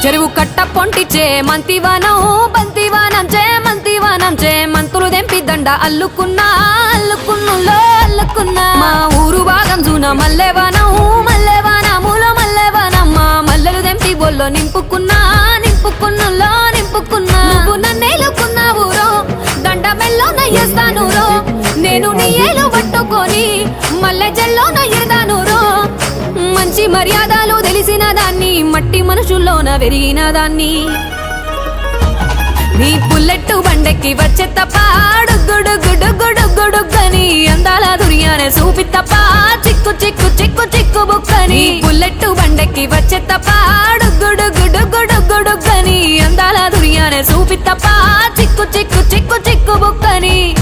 చెరువు కట్ట పొంటిచే మంతివానం బంతివానం మంతివానం మంతులు దెంపి దండ అల్లుకున్నా అల్లుకున్నా మా ఊరు భాగం జూన మల్లెవానములో మల్లెవానమ్మ మల్లెలు దెంపి బొల్లో నింపుకున్నా నువ్వు నన్నేలుకున్నావు రో దండ మెల్లో నయ్యేస్తాను రో నేను నీ ఏలు పట్టుకొని మల్లె జల్లో నయ్యేదాను రో మంచి మర్యాదలు తెలిసిన దాన్ని మట్టి మనుషుల్లోన వెరిగిన దాన్ని నీ పుల్లెట్టు బండెక్కి వచ్చే తప్ప గుడుగుడుగుడుగుడుగుడుగని అందాల దుర్యానే చూపి తప్ప చిక్కు బుక్కని పుల్లెట్టు బండెక్కి వచ్చే తప్ప గుడుగుడుగుడుగుడుగని అందాల దుర్యానే చూపి తప్ప చిక్కు బుక్కని